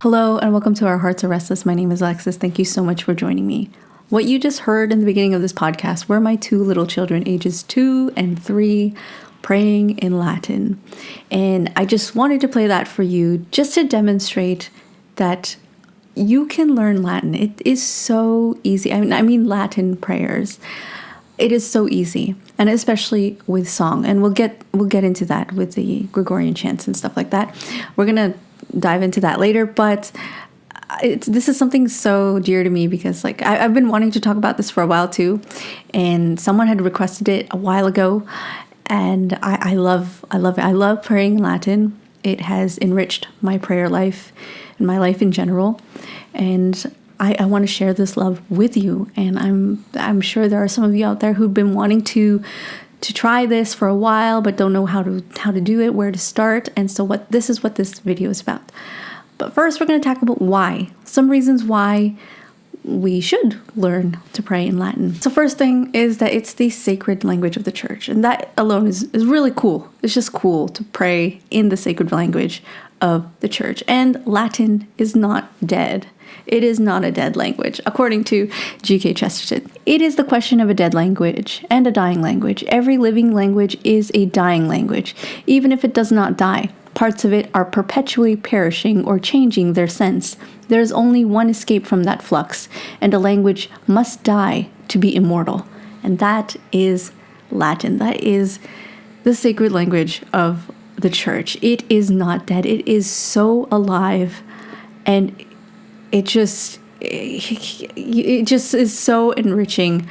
Hello and welcome to Our Hearts Are Restless. My name is Alexis. Thank you so much for joining me. What you just heard in the beginning of this podcast were my two little children, ages 2 and 3, praying in Latin. And I just wanted to play that for you just to demonstrate that you can learn Latin. It is so easy. I mean Latin prayers. It is so easy, and especially with song. And we'll get into that with the Gregorian chants and stuff like that. We're gonna dive into that later, but this is something so dear to me because I've been wanting to talk about this for a while too, and someone had requested it a while ago, and I love it. I love praying in Latin. It has enriched my prayer life and my life in general, and I want to share this love with you. And I'm sure there are some of you out there who've been wanting to try this for a while but don't know how to do it, where to start. And so this is what this video is about. But first, we're going to talk about why. Some reasons why we should learn to pray in Latin. So first thing is that it's the sacred language of the church. And that alone is really cool. It's just cool to pray in the sacred language of the church. And Latin is not dead. It is not a dead language, according to G.K. Chesterton. It is the question of a dead language and a dying language. Every living language is a dying language, even if it does not die. Parts of it are perpetually perishing or changing their sense. There is only one escape from that flux, and a language must die to be immortal. And that is Latin. That is the sacred language of the church. It is not dead. It is so alive, and it just is so enriching.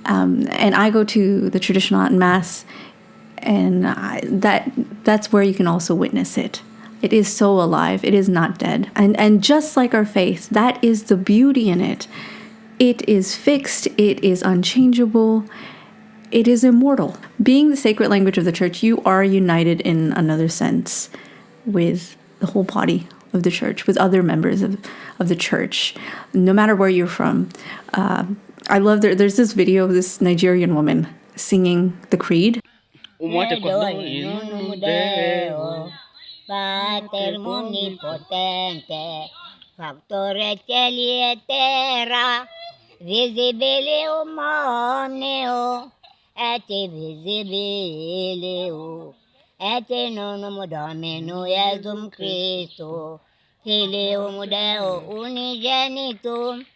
And I go to the traditional Latin Mass, and that's where you can also witness it. It is so alive. It is not dead. And just like our faith, that is the beauty in it. It is fixed. It is unchangeable. It is immortal. Being the sacred language of the church, you are united in another sense with the whole body of the church, with other members of the church, no matter where you're from. I love there's this video of this Nigerian woman singing the creed. Et nonum Domino Iesum Christo, Filium Deo unigenitum,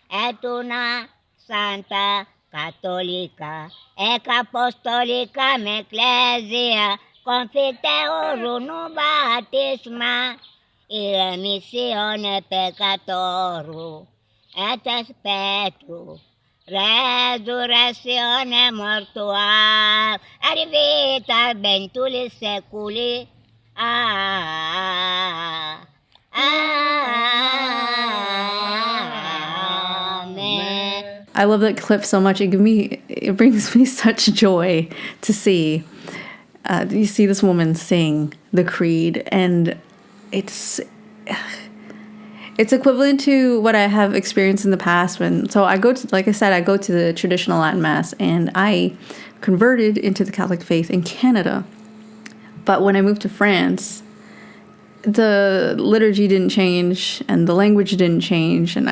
et una Santa Catholica, ec Apostolica Ecclesia, confiteorum baptisma, irremissione peccatorum, et spectrum resurrectione mortuae, et vita ventuli seculi. Amen. I love that clip so much. It brings me such joy to see. You see this woman sing the creed, and it's equivalent to what I have experienced in the past I go to, like I said, I go to the traditional Latin Mass, and I converted into the Catholic faith in Canada. But when I moved to France, the liturgy didn't change and the language didn't change. And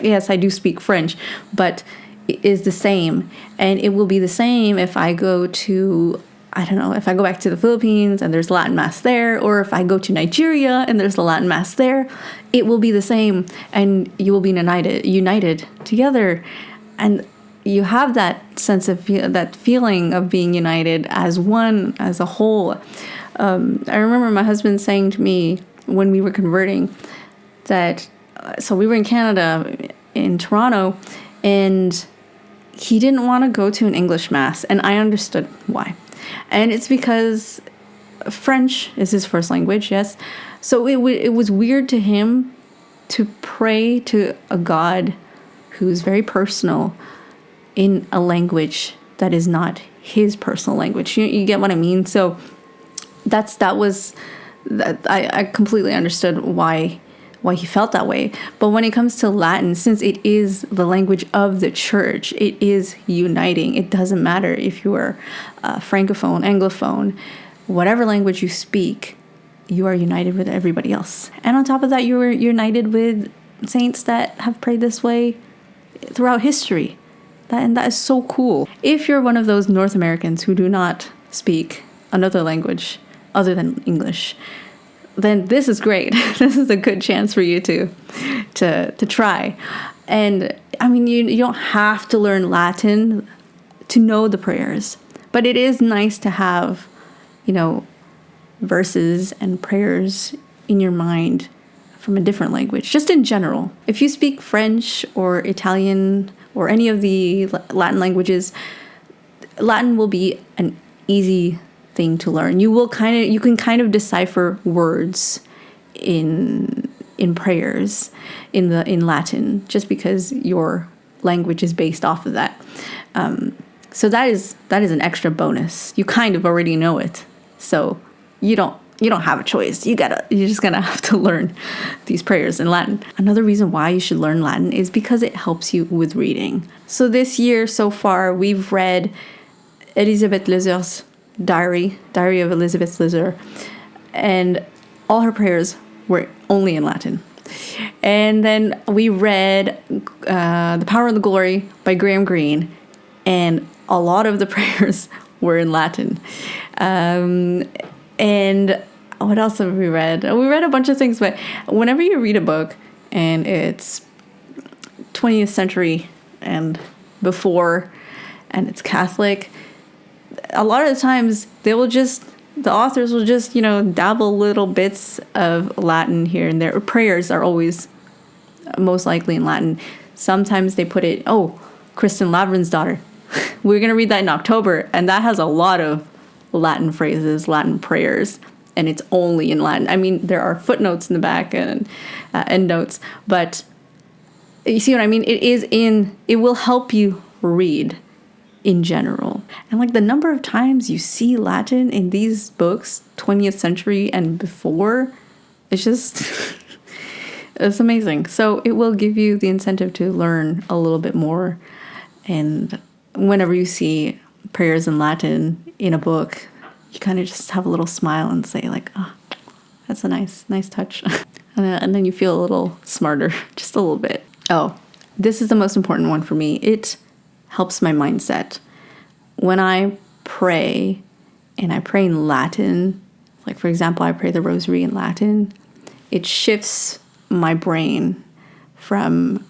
yes, I do speak French, but it is the same. And it will be the same if I go to, if I go back to the Philippines and there's Latin Mass there, or if I go to Nigeria and there's the Latin Mass there, it will be the same, and you will be united together. And you have that sense of that feeling of being united as one, as a whole. I remember my husband saying to me when we were converting that, so we were in Canada, in Toronto, and he didn't want to go to an English Mass, and I understood why. And it's because French is his first language, yes. So it was weird to him to pray to a God who's very personal in a language that is not his personal language. You get what I mean? So I completely understood why why he felt that way. But when it comes to Latin, since it is the language of the church, it is uniting. It doesn't matter if you are Francophone, Anglophone, whatever language you speak, you are united with everybody else. And on top of that, you are united with saints that have prayed this way throughout history. That is so cool. If you're one of those North Americans who do not speak another language other than English, then this is great. This is a good chance for you to try. And I mean, you don't have to learn Latin to know the prayers, but it is nice to have, verses and prayers in your mind from a different language, just in general. If you speak French or Italian or any of the Latin languages, Latin will be an easy thing to learn. You can kind of decipher words in prayers in Latin, just because your language is based off of that. So that is an extra bonus. You kind of already know it, so you don't have a choice. You're just gonna have to learn these prayers in Latin. Another reason why you should learn Latin is because it helps you with reading. So this year so far, we've read Elisabeth Lizer's Diary of Elisabeth Lizer, and all her prayers were only in Latin. And then we read The Power and the Glory by Graham Greene, and a lot of the prayers were in Latin. And what else have we read? We read a bunch of things, but whenever you read a book and it's 20th century and before, and it's Catholic, a lot of the times the authors will just, dabble little bits of Latin here and there. Prayers are always most likely in Latin. Sometimes they put it, Kristen Lavren's daughter. We're going to read that in October, and that has a lot of Latin phrases, Latin prayers, and it's only in Latin. I mean, there are footnotes in the back and endnotes, but you see what I mean? It will help you read in general. And like the number of times you see Latin in these books, 20th century and before, it's just, it's amazing. So it will give you the incentive to learn a little bit more. And whenever you see prayers in Latin in a book, you kind of just have a little smile and say like, that's a nice touch. And then you feel a little smarter, just a little bit. This is the most important one for me. It helps my mindset. When I pray, and I pray in Latin, like for example, I pray the rosary in Latin, it shifts my brain from,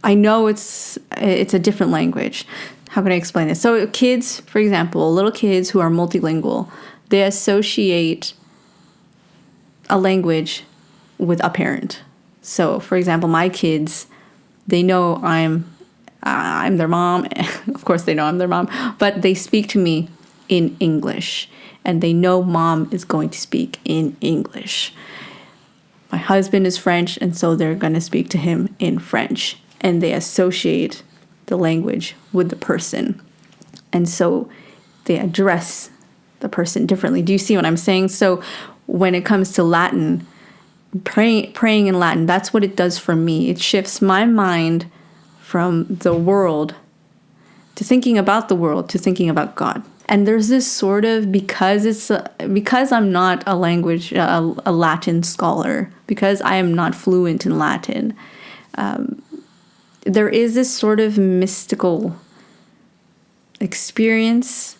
I know it's a different language. How can I explain this? So kids, for example, little kids who are multilingual, they associate a language with a parent. So for example, my kids, they know I'm their mom. Of course they know I'm their mom, but they speak to me in English, and they know mom is going to speak in English. My husband is French, and so they're going to speak to him in French, and they associate the language with the person. And so they address the person differently. Do you see what I'm saying? So when it comes to Latin, praying in Latin, that's what it does for me. It shifts my mind from the world to thinking about the world to thinking about God. And there's this sort of, because I'm not a Latin scholar, because I am not fluent in Latin, there is this sort of mystical experience.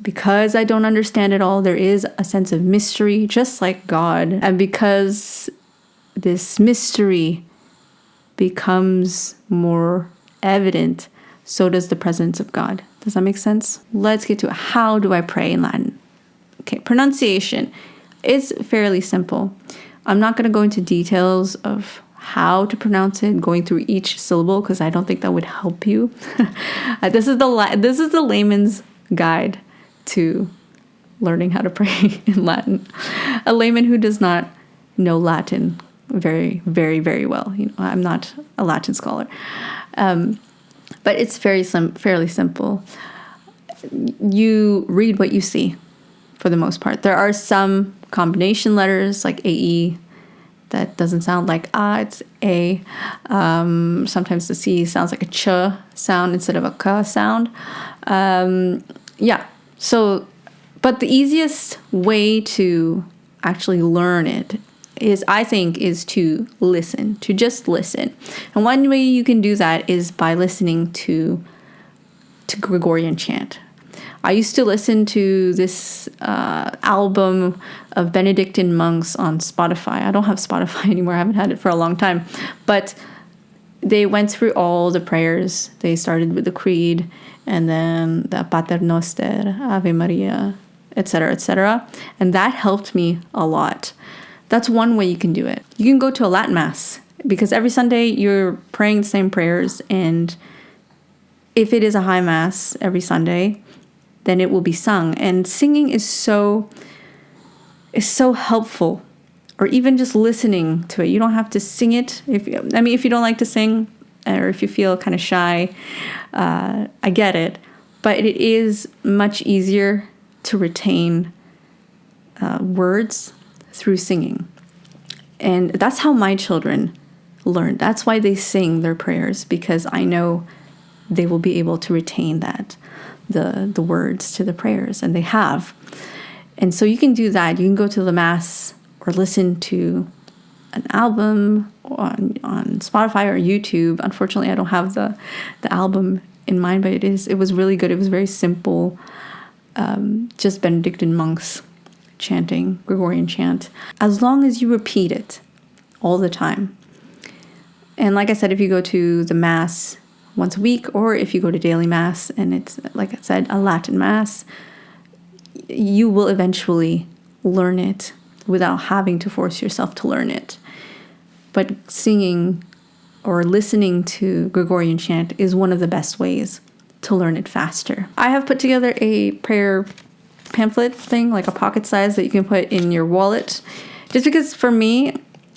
Because I don't understand it all, there is a sense of mystery, just like God. And because this mystery becomes more evident, so does the presence of God. Does that make sense? Let's get to it. How do I pray in Latin? Okay, pronunciation. It's fairly simple. I'm not going to go into details of how to pronounce it, going through each syllable, because I don't think that would help you. This is the layman's guide to learning how to pray in Latin. A layman who does not know Latin very, very, very well. I'm not a Latin scholar. But it's fairly simple. You read what you see, for the most part. There are some combination letters like AE that doesn't sound like it's a. Sometimes the C sounds like a ch sound instead of a k sound. Yeah. So, but the easiest way to actually learn it I think, is to listen, to just listen. And one way you can do that is by listening to Gregorian chant. I used to listen to this album of Benedictine monks on Spotify. I don't have Spotify anymore. I haven't had it for a long time. But they went through all the prayers. They started with the Creed, and then the Pater Noster, Ave Maria, etc., etc. And that helped me a lot. That's one way you can do it. You can go to a Latin Mass, because every Sunday you're praying the same prayers, and if it is a high Mass every Sunday, then it will be sung. And singing is so helpful, or even just listening to it. You don't have to sing it. If you don't like to sing, or if you feel kind of shy, I get it. But it is much easier to retain words through singing. And that's how my children learn. That's why they sing their prayers, because I know they will be able to retain that, the words to the prayers, and they have. And so you can do that. You can go to the Mass or listen to an album on Spotify or YouTube. Unfortunately, I don't have the album in mind, but it was really good. It was very simple, just Benedictine monks chanting, Gregorian chant, as long as you repeat it all the time. And like I said, if you go to the Mass once a week, or if you go to daily Mass and it's, like I said, a Latin Mass, you will eventually learn it without having to force yourself to learn it. But singing or listening to Gregorian chant is one of the best ways to learn it faster. I have put together a prayer pamphlet thing, like a pocket size, that you can put in your wallet, just because for me,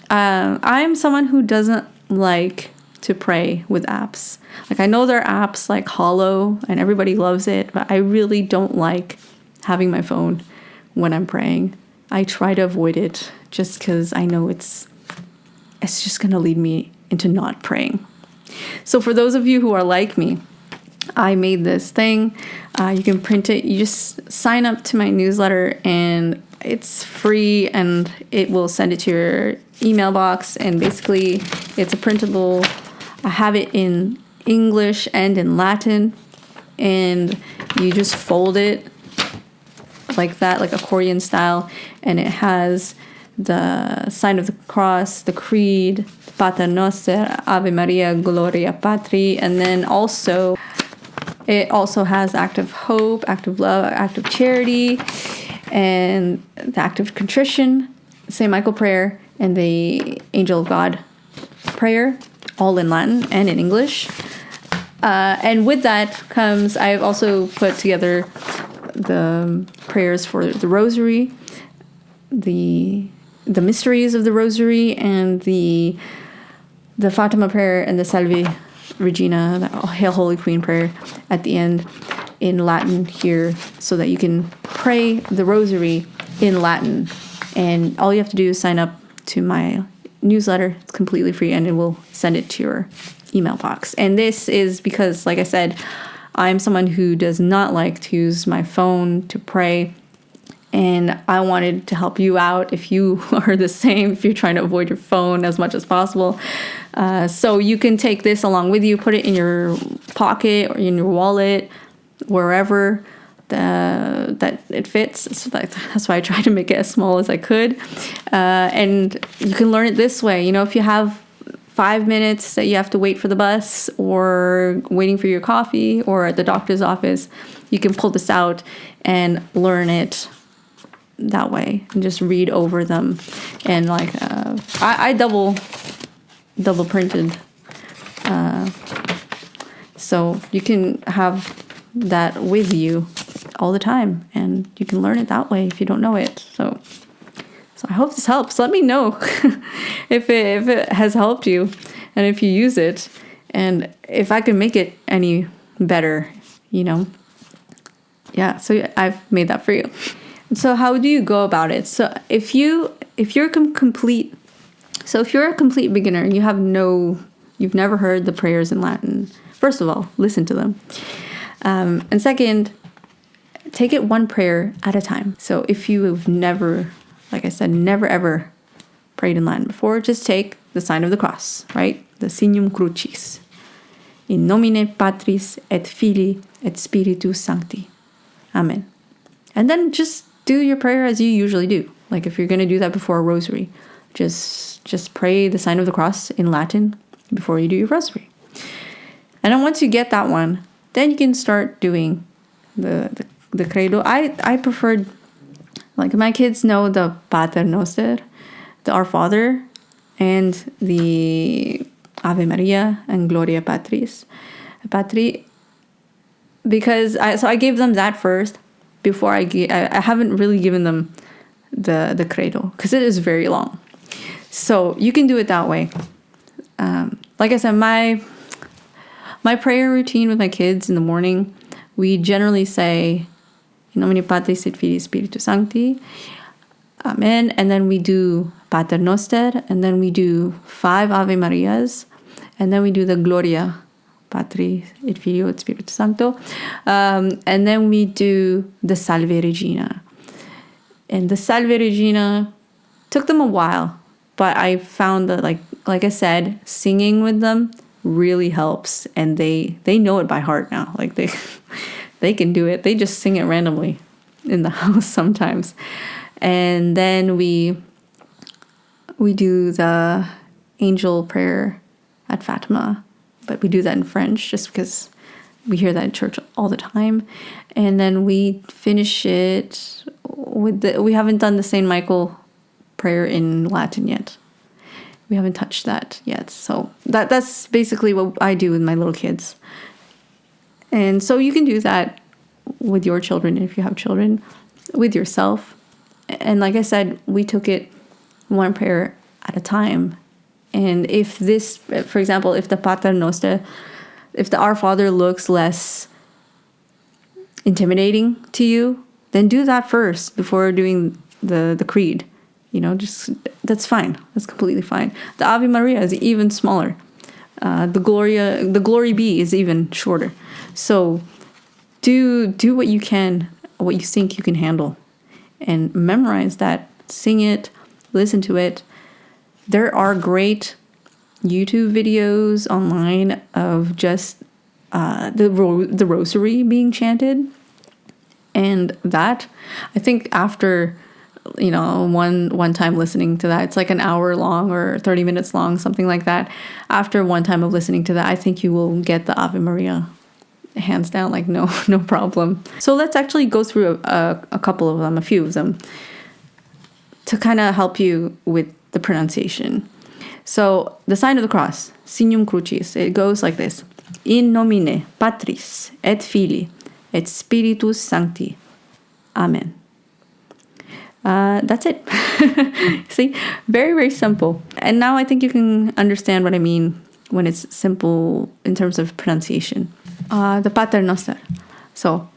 I'm someone who doesn't like to pray with apps. Like, I know there are apps like Hollow and everybody loves it, but I really don't like having my phone when I'm praying. I try to avoid it just because I know it's just going to lead me into not praying. So for those of you who are like me, I made this thing. You can print it. You just sign up to my newsletter, and it's free, and it will send it to your email box. And basically, it's a printable. I have it in English and in Latin, and you just fold it like that, like accordion style, and it has the sign of the cross, the Creed, Pater Noster, Ave Maria, Gloria Patri, and then also it also has act of hope, act of love, act of charity, and the act of contrition, St. Michael prayer, and the Angel of God prayer, all in Latin and in English. And with that comes, I've also put together the prayers for the Rosary, the mysteries of the Rosary, and the Fatima prayer and the Salve Regina, the Hail Holy Queen prayer at the end in Latin here, so that you can pray the Rosary in Latin. And all you have to do is sign up to my newsletter. It's completely free, and it will send it to your email box. And this is because, like I said, I'm someone who does not like to use my phone to pray. And I wanted to help you out if you are the same, if you're trying to avoid your phone as much as possible. So you can take this along with you, put it in your pocket or in your wallet, wherever that it fits. So that's why I tried to make it as small as I could. And you can learn it this way. You know, if you have 5 minutes that you have to wait for the bus, or waiting for your coffee, or at the doctor's office, you can pull this out and learn it that way, and just read over them. And like I double printed, so you can have that with you all the time, and you can learn it that way if you don't know it. So I hope this helps. Let me know if it has helped you, and if you use it, and if I can make it any better, you know. Yeah, so I've made that for you. So how do you go about it? So if you're complete So if you're a complete beginner, you've never heard the prayers in Latin, first of all, listen to them. And second, take it one prayer at a time. So if you have never, like I said, never ever prayed in Latin before, just take the sign of the cross, right? The Signum Crucis. In nomine Patris et Filii et Spiritus Sancti. Amen. And then just do your prayer as you usually do. Like if you're going to do that before a rosary, just pray the sign of the cross in Latin before you do your rosary. And then once you get that one, then you can start doing the credo. I preferred, like my kids know the Pater Noster, the Our Father, and the Ave Maria and Gloria Patri, because I gave them that first before I haven't really given them the credo because it is very long. So you can do it that way. Like I said, my prayer routine with my kids in the morning, we generally say in nomine Patris et Filii Spiritus Sancti, Amen, and then we do Pater Noster, and then we do 5 Ave Marias, and then we do the Gloria Patri et Filio et Spiritus Sancto, and then we do the Salve Regina. And the Salve Regina took them a while, but I found that like I said, singing with them really helps, and they know it by heart now. Like they can do it. They just sing it randomly in the house sometimes. And then we do the angel prayer at Fatima, but we do that in French just because we hear that in church all the time. And then we finish it with we haven't done the Saint Michael prayer in Latin yet. We haven't touched that yet. So that's basically what I do with my little kids. And so you can do that with your children if you have children, with yourself. And like I said, we took it one prayer at a time. And if this, for example, if the Pater Noster, if the Our Father looks less intimidating to you, then do that first before doing the creed. Just that's fine. That's completely fine. The Ave Maria is even smaller. The Glory Be is even shorter. So do what you can, what you think you can handle, and memorize that. Sing it, listen to it. There are great YouTube videos online of just the rosary being chanted, and that I think after one time listening to that, it's like an hour long or 30 minutes long, something like that. After one time of listening to that, I think you will get the Ave Maria hands down, like no problem. So let's actually go through a couple of them, a few of them, to kind of help you with the pronunciation. So the sign of the cross, Signum Crucis, it goes like this: In nomine Patris et Filii et Spiritus Sancti. Amen. That's it. See, very, very simple. And now I think you can understand what I mean when it's simple in terms of pronunciation. The Pater Noster. So,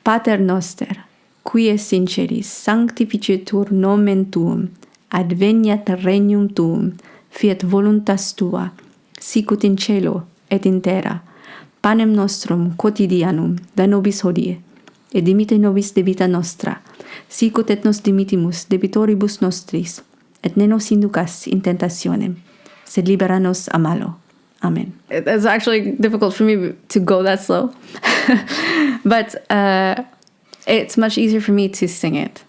Pater Noster, qui es in celis, sanctificetur nomen tuum, adveniat regnum tuum, fiat voluntas tua, sicut in cielo et in terra. Panem nostrum quotidianum da nobis hodie, et dimite nobis debita nostra, sicut et nos dimitimus debitoribus nostris, et ne nos inducas in tentationem, sed libera nos a malo. Amen. It's actually difficult for me to go that slow, but it's much easier for me to sing it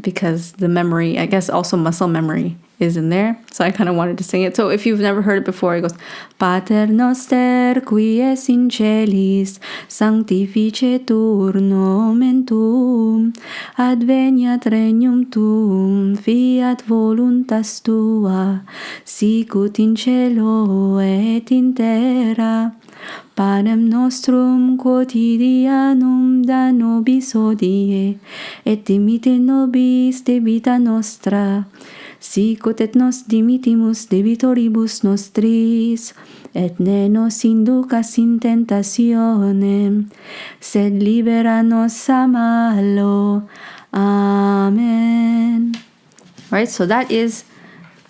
because the memory, I guess also muscle memory, is in there. So I kind of wanted to sing it. So if you've never heard it before, it goes, Pater Noster, qui es in celis, sanctificetur nomen tuum, adveniat regnum tuum, fiat voluntas tua, sicut in cielo et in terra. Panem nostrum quotidianum da nobis hodie, et dimite nobis debita nostra, sicut et nos dimitimus debitoribus nostris, et ne nos inducas in tentationem, sed libera nos a malo. Amen. Right, so that is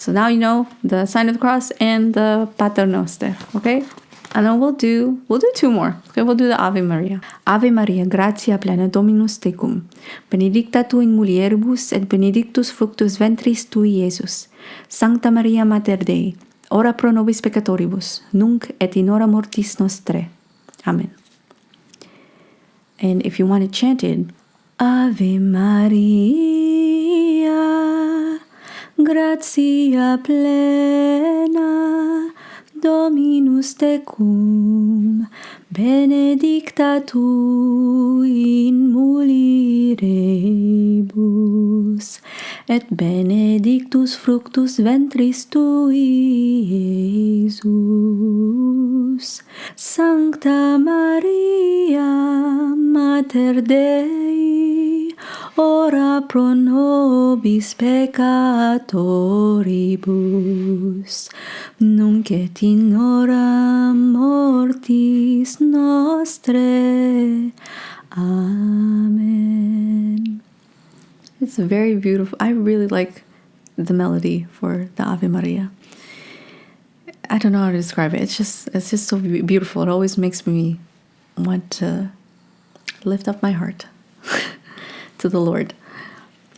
So now you know the sign of the cross and the Pater Noster, okay? And then we'll do 2 more. Okay, we'll do the Ave Maria. Ave Maria, gratia plena Dominus tecum. Benedicta tu in mulieribus et benedictus fructus ventris tui, Iesus. Sancta Maria Mater Dei, ora pro nobis peccatoribus, nunc et in hora mortis nostrae. Amen. And if you want it chanted, Ave Maria, gratia plena, Dominus tecum, benedicta tu in mulieribus, et benedictus fructus ventris tui, Iesus. Sancta Maria, Mater Dei, ora pro nobis peccatoribus, nunc et in hora mortis nostrae. Amen. It's very beautiful. I really like the melody for the Ave Maria. I don't know how to describe it. It's just so beautiful. It always makes me want to lift up my heart to the Lord.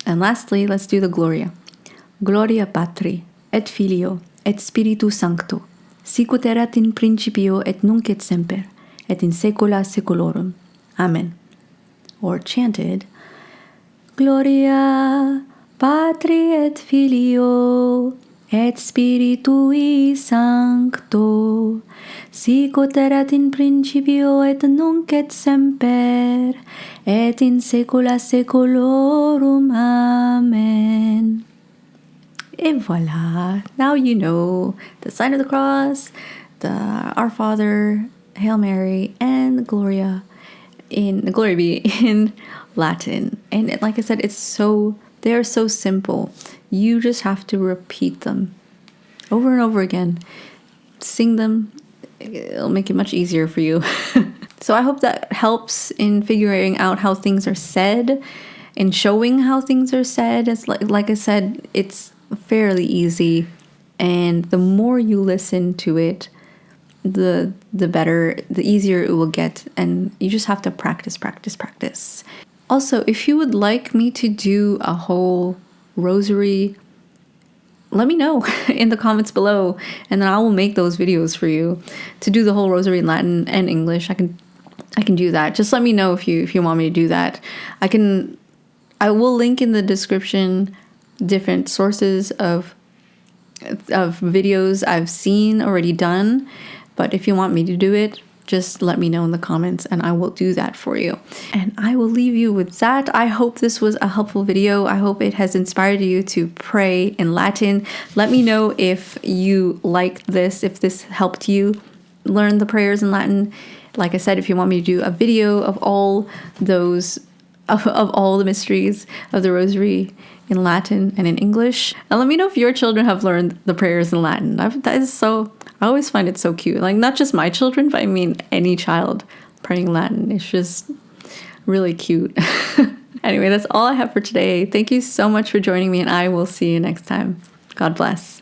And lastly, let's do the Gloria. Gloria Patri, et Filio, et Spiritus Sancto, sicut erat in principio, et nunc et semper, et in saecula saeculorum. Amen. Or chanted, Gloria Patri et Filio, et Spiritui Sancto, sicut erat in principio, et nunc et semper, et in saecula saeculorum. Amen. Et voilà. Now you know the sign of the cross, the Our Father, Hail Mary, and the Gloria be in Latin. And like I said, they're so simple. You just have to repeat them over and over again. Sing them. It'll make it much easier for you. So I hope that helps in figuring out how things are said and showing how things are said. It's like I said, it's fairly easy. And the more you listen to it, the better, the easier it will get. And you just have to practice. Also, if you would like me to do a whole rosary, let me know in the comments below, and then I will make those videos for you to do the whole rosary in Latin and English. I can do that. Just let me know if you want me to do that. I will link in the description different sources of videos I've seen already done, but if you want me to do it, just let me know in the comments and I will do that for you. And I will leave you with that. I hope this was a helpful video. I hope it has inspired you to pray in Latin. Let me know if you liked this, if this helped you learn the prayers in Latin. Like I said, if you want me to do a video of all those, of all the mysteries of the Rosary in Latin and in English. And let me know if your children have learned the prayers in Latin. I always find it so cute. Like, not just my children, but I mean any child praying Latin. It's just really cute. Anyway, that's all I have for today. Thank you so much for joining me, and I will see you next time. God bless.